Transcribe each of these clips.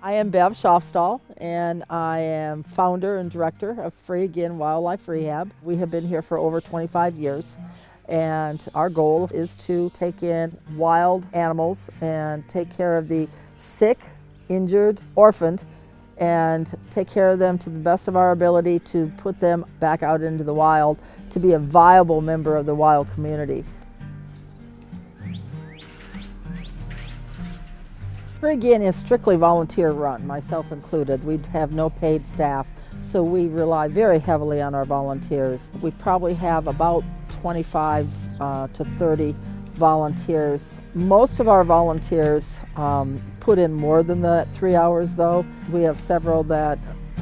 I am Bev Schofstall, and I am founder and director of Free Again Wildlife Rehab. We have been here for over 25 years, and our goal is to take in wild animals and take care of the sick, injured, orphaned, and take care of them to the best of our ability to put them back out into the wild to be a viable member of the wild community. Free Again is strictly volunteer run, myself included. We have no paid staff, so we rely very heavily on our volunteers. We probably have about 25 to 30 volunteers. Most of our volunteers put in more than the 3 hours though. We have several that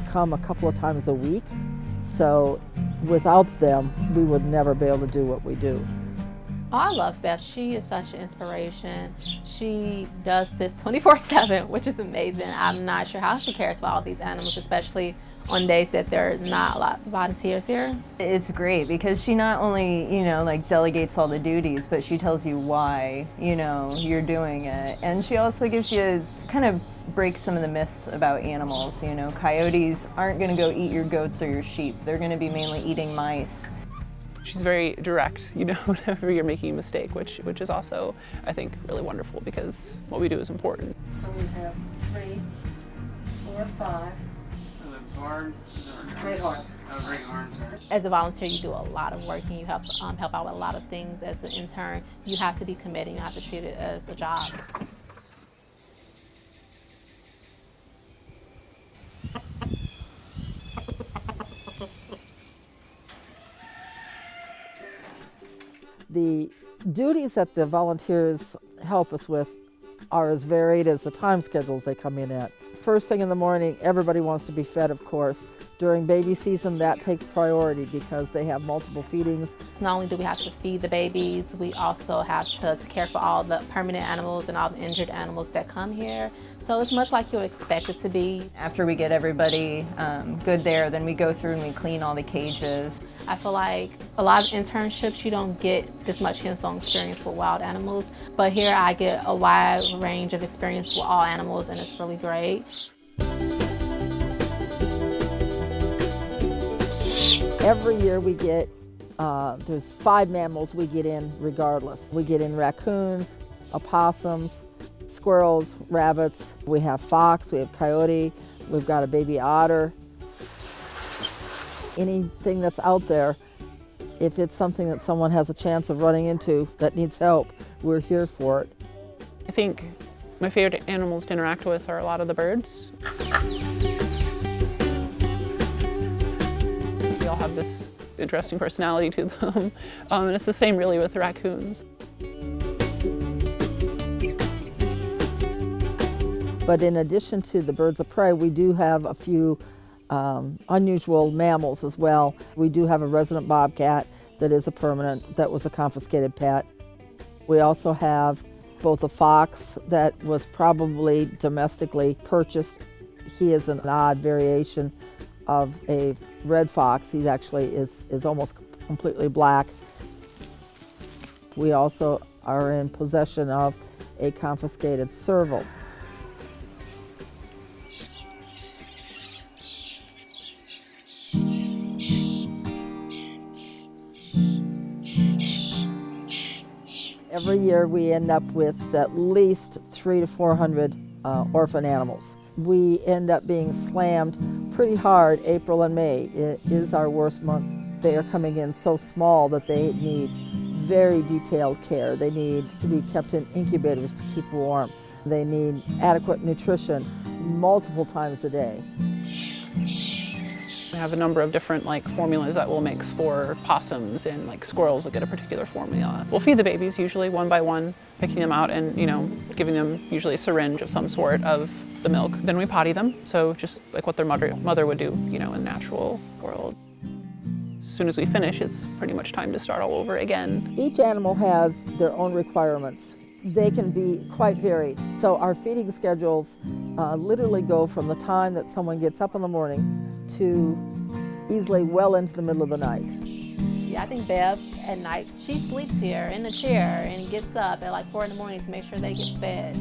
come a couple of times a week, so without them we would never be able to do what we do. Oh, I love Beth. She is such an inspiration. She does this 24/7, which is amazing. I'm not sure how she cares for all these animals, especially on days that there are not a lot of volunteers here. It's great because she not only, like delegates all the duties, but she tells you why, you're doing it. And she also gives you, kind of breaks some of the myths about animals. Coyotes aren't going to go eat your goats or your sheep. They're going to be mainly eating mice. She's very direct, whenever you're making a mistake, which is also, I think, really wonderful because what we do is important. So we have 3, 4, 5. Great horns. As a volunteer, you do a lot of work and you help out with a lot of things. As an intern, you have to be committed. You have to treat it as a job. The duties that the volunteers help us with are as varied as the time schedules they come in at. First thing in the morning, everybody wants to be fed, of course. During baby season, that takes priority because they have multiple feedings. Not only do we have to feed the babies, we also have to care for all the permanent animals and all the injured animals that come here. So it's much like you'll expect it to be. After we get everybody good there, then we go through and we clean all the cages. I feel like a lot of internships, you don't get this much hands-on experience with wild animals, but here I get a wide range of experience with all animals, and it's really great. Every year we get, there's 5 mammals we get in regardless. We get in raccoons, opossums, squirrels, rabbits. We have fox, we have coyote, we've got a baby otter. Anything that's out there, if it's something that someone has a chance of running into that needs help, we're here for it. I think my favorite animals to interact with are a lot of the birds. They all have this interesting personality to them, and it's the same really with the raccoons. But in addition to the birds of prey, we do have a few unusual mammals as well. We do have a resident bobcat that is a permanent, that was a confiscated pet. We also have both a fox that was probably domestically purchased. He is an odd variation of a red fox. He actually is almost completely black. We also are in possession of a confiscated serval. Every year we end up with at least 300 to 400 orphan animals. We end up being slammed pretty hard April and May. It is our worst month. They are coming in so small that they need very detailed care. They need to be kept in incubators to keep warm. They need adequate nutrition multiple times a day. We have a number of different formulas that we'll mix for possums, and squirrels will get a particular formula. We'll feed the babies usually one by one, picking them out and giving them usually a syringe of some sort of the milk. Then we potty them, so just like what their mother would do, in the natural world. As soon as we finish, it's pretty much time to start all over again. Each animal has their own requirements. They can be quite varied. So our feeding schedules literally go from the time that someone gets up in the morning to easily well into the middle of the night. Yeah, I think Bev at night, she sleeps here in the chair and gets up at 4 in the morning to make sure they get fed.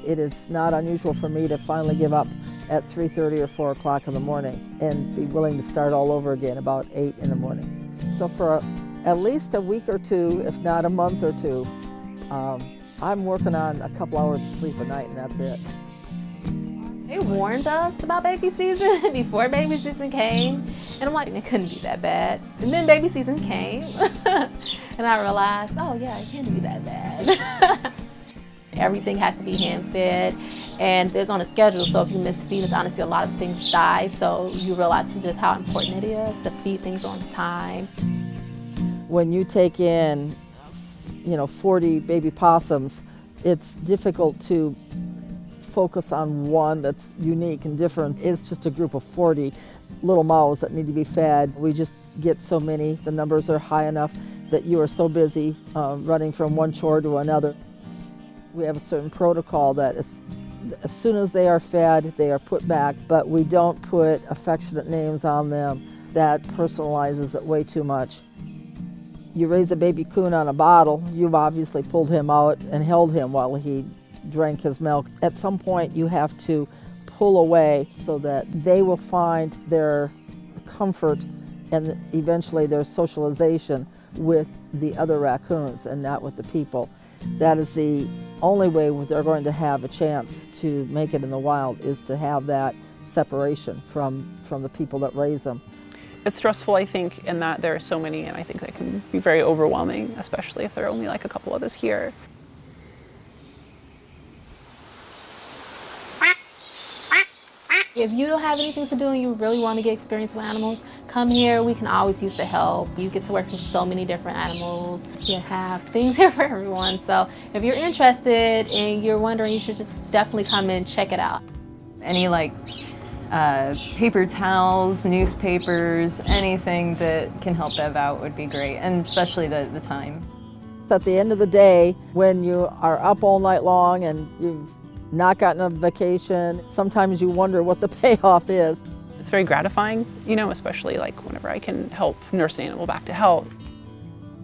It is not unusual for me to finally give up at 3:30 or 4 o'clock in the morning and be willing to start all over again about 8 in the morning. So for at least a week or two, if not a month or two, I'm working on a couple hours of sleep a night, and that's it. They warned us about baby season before baby season came, and I'm like, it couldn't be that bad. And then baby season came, and I realized, oh yeah, it can be that bad. Everything has to be hand fed, and there's on a schedule, so if you miss feed, honestly, a lot of things die, so you realize just how important it is to feed things on time. When you take in, 40 baby possums, it's difficult to focus on one that's unique and different. It's just a group of 40 little mouths that need to be fed. We just get so many, the numbers are high enough that you are so busy running from one chore to another. We have a certain protocol that as soon as they are fed, they are put back, but we don't put affectionate names on them. That personalizes it way too much. You raise a baby coon on a bottle, you've obviously pulled him out and held him while he drank his milk. At some point you have to pull away so that they will find their comfort and eventually their socialization with the other raccoons and not with the people. That is the only way they're going to have a chance to make it in the wild, is to have that separation from the people that raise them. It's stressful, I think, in that there are so many, and I think that can be very overwhelming, especially if there are only like a couple of us here. If you don't have anything to do and you really want to get experience with animals, come here. We can always use the help. You get to work with so many different animals. You have things here for everyone. So if you're interested and you're wondering, you should just definitely come and check it out. Any paper towels, newspapers, anything that can help Bev out would be great, and especially the time. At the end of the day, when you are up all night long and you've not gotten a vacation, sometimes you wonder what the payoff is. It's very gratifying, especially like whenever I can help nurse an animal back to health.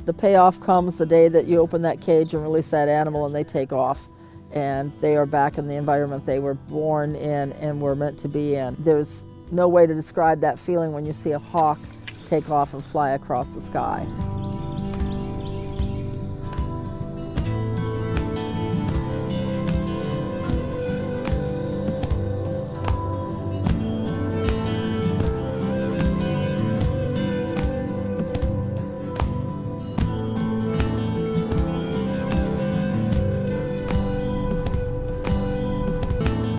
The payoff comes the day that you open that cage and release that animal and they take off, and they are back in the environment they were born in and were meant to be in. There's no way to describe that feeling when you see a hawk take off and fly across the sky.